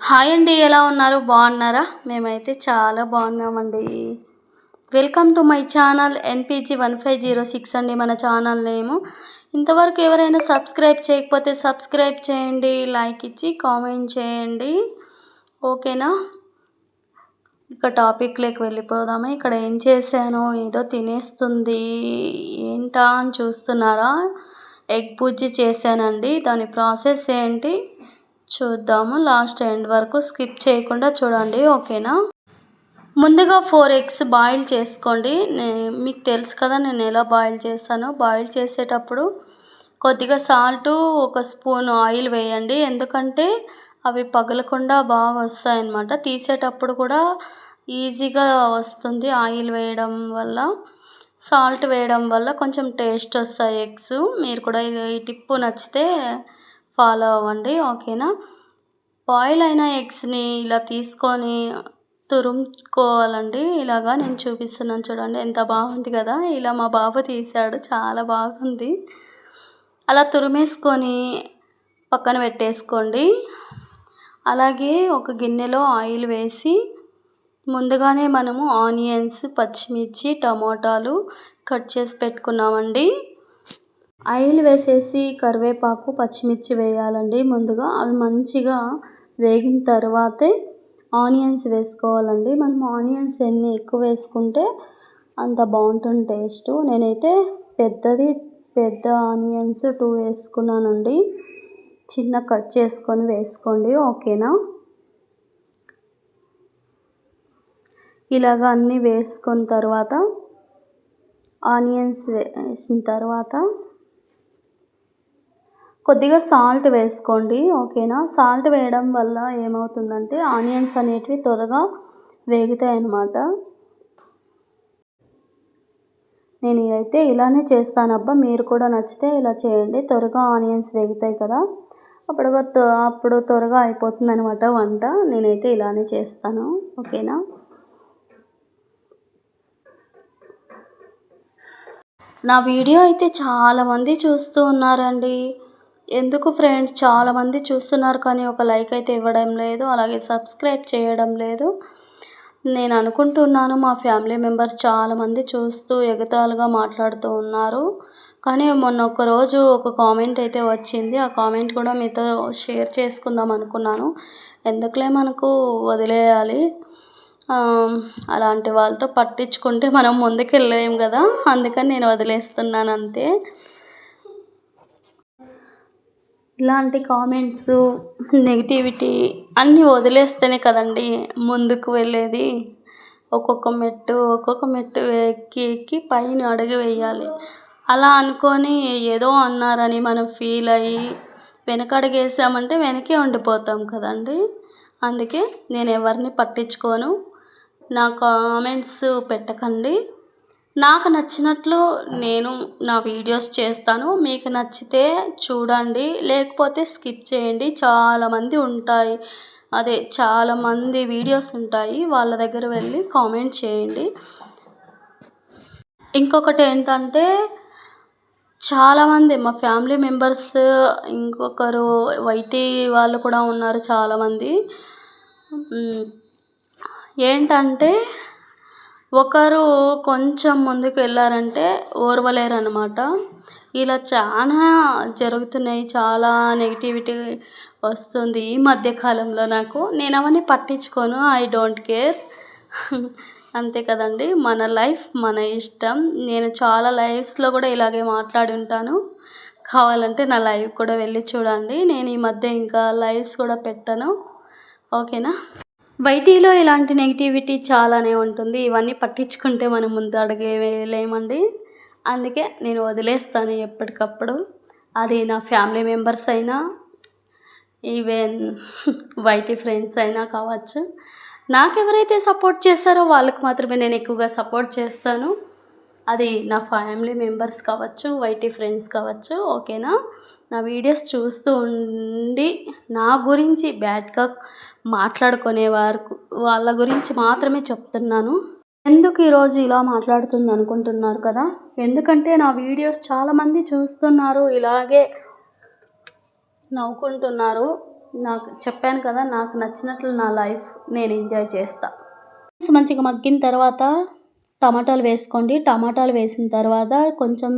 Hi అండి, ఎలా ఉన్నారు? బాగున్నారా? మేమైతే చాలా బాగున్నామండి. Welcome to my channel NPG1506 అండి మన ఛానల్ నేము. ఇంతవరకు ఎవరైనా సబ్స్క్రైబ్ చేయకపోతే సబ్స్క్రైబ్ చేయండి, లైక్ ఇచ్చి కామెంట్ చేయండి, ఓకేనా? ఇక టాపిక్లోకి వెళ్ళిపోదాము. ఇక్కడ ఏం చేశానో ఏదో తినేస్తుంది, ఏంటా అని చూస్తున్నారా? ఎగ్ బుజ్జి చేశానండి. దాని ప్రాసెస్ ఏంటి చూద్దాము. లాస్ట్ ఎండ్ వరకు స్కిప్ చేయకుండా చూడండి, ఓకేనా? ముందుగా 4 ఎగ్స్ బాయిల్ చేసుకోండి. మీకు తెలుసు కదా నేను ఎలా బాయిల్ చేస్తానో. బాయిల్ చేసేటప్పుడు కొద్దిగా సాల్టు, 1 స్పూన్ ఆయిల్ వేయండి. ఎందుకంటే అవి పగలకుండా బాగా వస్తాయన్నమాట. తీసేటప్పుడు కూడా ఈజీగా వస్తుంది ఆయిల్ వేయడం వల్ల. సాల్ట్ వేయడం వల్ల కొంచెం టేస్ట్ వస్తాయి ఎగ్స్. మీరు కూడా ఈ టిప్పు నచ్చితే ఫాలో అవ్వండి, ఓకేనా? బాయిల్ అయిన ఎగ్స్ని ఇలా తీసుకొని తురుముకోవాలండి. ఇలాగా నేను చూపిస్తున్నాను చూడండి, ఎంత బాగుంది కదా. ఇలా మా బాబు తీశాడు, చాలా బాగుంది. అలా తురిమేసుకొని పక్కన పెట్టేసుకోండి. అలాగే ఒక గిన్నెలో ఆయిల్ వేసి ముందుగానే మనము ఆనియన్స్, పచ్చిమిర్చి, టమోటాలు కట్ చేసి పెట్టుకున్నామండి. ఆయిల్ వేసేసి కరివేపాకు, పచ్చిమిర్చి వేయాలండి ముందుగా. అవి మంచిగా వేగిన తర్వాతే ఆనియన్స్ వేసుకోవాలండి. మనం ఆనియన్స్ ఎన్ని ఎక్కువ వేసుకుంటే అంత బాగుంటుంది టేస్ట్. నేనైతే పెద్ద ఆనియన్స్ 2 వేసుకున్నానండి. చిన్న కట్ చేసుకొని వేసుకోండి, ఓకేనా? ఇలాగ అన్నీ వేసుకున్న తర్వాత ఆనియన్స్ వేసిన తర్వాత కొద్దిగా సాల్ట్ వేసుకోండి, ఓకేనా? సాల్ట్ వేయడం వల్ల ఏమవుతుందంటే ఆనియన్స్ అనేటివి త్వరగా వేగుతాయి అన్నమాట. నేను అయితే ఇలానే చేస్తానబ్బా, మీరు కూడా నచ్చితే ఇలా చేయండి. త్వరగా ఆనియన్స్ వేగుతాయి కదా, అప్పుడు త్వరగా అయిపోతుంది అనమాట వంట. నేనైతే ఇలానే చేస్తాను, ఓకేనా? నా వీడియో అయితే చాలామంది చూస్తూ ఉన్నారండి. ఎందుకు ఫ్రెండ్స్, చాలామంది చూస్తున్నారు కానీ ఒక లైక్ అయితే ఇవ్వడం లేదు, అలాగే సబ్స్క్రైబ్ చేయడం లేదు. నేను అనుకుంటున్నాను మా ఫ్యామిలీ మెంబర్స్ చాలామంది చూస్తూ ఎగతాళిగా మాట్లాడుతూ ఉన్నారు. కానీ మొన్న ఒకరోజు ఒక కామెంట్ అయితే వచ్చింది. ఆ కామెంట్ కూడా మీతో షేర్ చేసుకుందాం అనుకున్నాను. ఎందుకులే మనకు వదిలేయాలి, అలాంటి వాళ్ళతో పట్టించుకుంటే మనం ముందుకెళ్ళలేం కదా, అందుకని నేను వదిలేస్తున్నాను అంతే. ఇలాంటి కామెంట్స్, నెగిటివిటీ అన్నీ వదిలేస్తేనే కదండి ముందుకు వెళ్ళేది. ఒక్కొక్క మెట్టు ఎక్కి పైన అడుగు వేయాలి. అలా అనుకొని ఏదో అన్నారని మనం ఫీల్ అయ్యి వెనకడుగు వేసామంటే వెనకే ఉండిపోతాం కదండి. అందుకే నేను ఎవరిని పట్టించుకోను. నా కామెంట్స్ పెట్టకండి. నాకు నచ్చినట్లు నేను నా వీడియోస్ చేస్తాను. మీకు నచ్చితే చూడండి, లేకపోతే స్కిప్ చేయండి. చాలామంది వీడియోస్ ఉంటాయి, వాళ్ళ దగ్గర వెళ్ళి కామెంట్ చేయండి. ఇంకొకటి ఏంటంటే చాలామంది మా ఫ్యామిలీ మెంబర్స్, ఇంకొకరు వైటీ వాళ్ళు కూడా ఉన్నారు చాలామంది. ఏంటంటే ఒకరు కొంచెం ముందుకు వెళ్ళారంటే ఓర్వలేరు అన్నమాట. ఇలా చాలా జరుగుతున్నాయి, చాలా నెగిటివిటీ వస్తుంది ఈ మధ్యకాలంలో. నేను అవన్నీ పట్టించుకోను, ఐ డోంట్ కేర్. అంతే కదండి, మన లైఫ్ మన ఇష్టం. నేను చాలా లైవ్స్లో కూడా ఇలాగే మాట్లాడి ఉంటాను, కావాలంటే నా లైవ్ కూడా వెళ్ళి చూడండి. నేను ఈ మధ్య ఇంకా లైవ్స్ కూడా పెట్టను, ఓకేనా? వైటీలో ఇలాంటి నెగిటివిటీ చాలానే ఉంటుంది. ఇవన్నీ పట్టించుకుంటే మనం ముందు అడుగే వేయలేమండి. అందుకే నేను వదిలేస్తాను ఎప్పటికప్పుడు. అది నా ఫ్యామిలీ మెంబర్స్ అయినా, ఈవెన్ వైటీ ఫ్రెండ్స్ అయినా కావచ్చు. నాకు ఎవరైతే సపోర్ట్ చేస్తారో వాళ్ళకి మాత్రమే నేను ఎక్కువగా సపోర్ట్ చేస్తాను. అది నా ఫ్యామిలీ మెంబర్స్ కావచ్చు, వైటీ ఫ్రెండ్స్ కావచ్చు, ఓకేనా? నా వీడియోస్ చూస్తూ ఉండి నా గురించి బ్యాడ్గా మాట్లాడుకునే వాళ్ళ గురించి మాత్రమే చెప్తున్నాను. ఎందుకు ఈరోజు ఇలా మాట్లాడుతుంది అనుకుంటున్నారు కదా, ఎందుకంటే నా వీడియోస్ చాలామంది చూస్తున్నారు, ఇలాగే నవ్వుకుంటున్నారు. నాకు చెప్పాను కదా, నాకు నచ్చినట్లు నా లైఫ్ నేను ఎంజాయ్ చేస్తా. మంచిగా మగ్గిన తర్వాత టమాటాలు వేసుకోండి. టమాటాలు వేసిన తర్వాత కొంచెం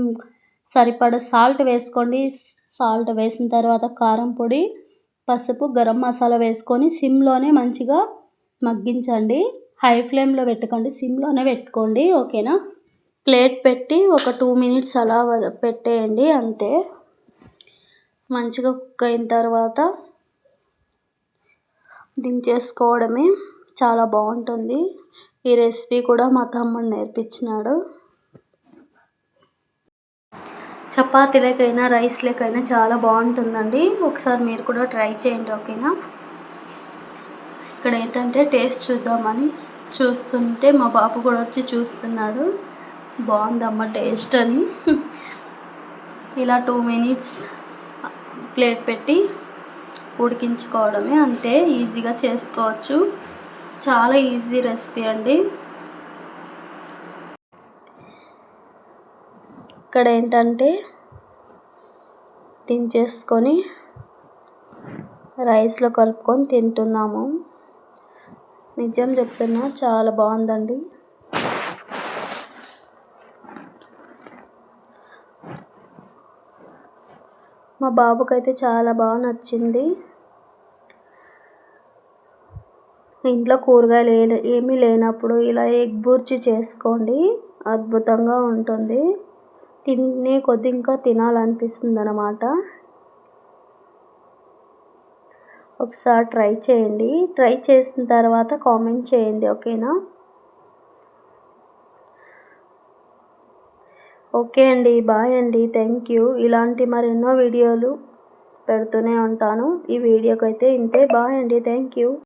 సరిపడ సాల్ట్ వేసుకోండి. సాల్ట్ వేసిన తర్వాత కారం పొడి, పసుపు, గరం మసాలా వేసుకొని సిమ్లోనే మంచిగా మగ్గించండి. హై ఫ్లేమ్లో పెట్టకండి, సిమ్లోనే పెట్టుకోండి. ఓకేనా? ప్లేట్ పెట్టి ఒక 2 మినిట్స్ అలా పెట్టేయండి, అంతే. మంచిగా కుక్ అయిన తర్వాత దించేసుకోవడమే. చాలా బాగుంటుంది. ఈ రెసిపీ కూడా మా తమ్ముడు నేర్పించినాడు. చపాతీలకైనా రైస్లకైనా చాలా బాగుంటుందండి. ఒకసారి మీరు కూడా ట్రై చేయండి. ఓకేనా? ఇక్కడ ఏంటంటే టేస్ట్ చూద్దామని చూస్తుంటే మా బాబు కూడా వచ్చి చూస్తున్నాడు, బాగుందమ్మా టేస్ట్ అని. ఇలా 2 మినిట్స్ ప్లేట్ పెట్టి ఉడికించుకోవడమే, అంతే. ఈజీగా చేసుకోవచ్చు. చాలా ఈజీ రెసిపీ అండి. ఇక్కడ ఏంటంటే దించేసుకొని రైస్లో కలుపుకొని తింటున్నాము. నిజం చెప్తున్నా, చాలా బాగుందండి. మా బాబుకైతే చాలా బాగా నచ్చింది. ఇంట్లో కూరగాయలు ఏమీ లేనప్పుడు ఇలా ఎగ్ బుర్జీ చేసుకోండి, అద్భుతంగా ఉంటుంది. తినే కొద్ది ఇంకా తినాలనిపిస్తుంది అన్నమాట. ఒకసారి ట్రై చేయండి. ట్రై చేసిన తర్వాత కామెంట్ చేయండి. ఓకేనా? ఓకే అండి, బాయ్ అండి, థ్యాంక్ యూ. ఇలాంటి మరెన్నో వీడియోలు పెడుతూనే ఉంటాను. ఈ వీడియోకైతే ఇంతే. బాయ్ అండి, థ్యాంక్ యూ.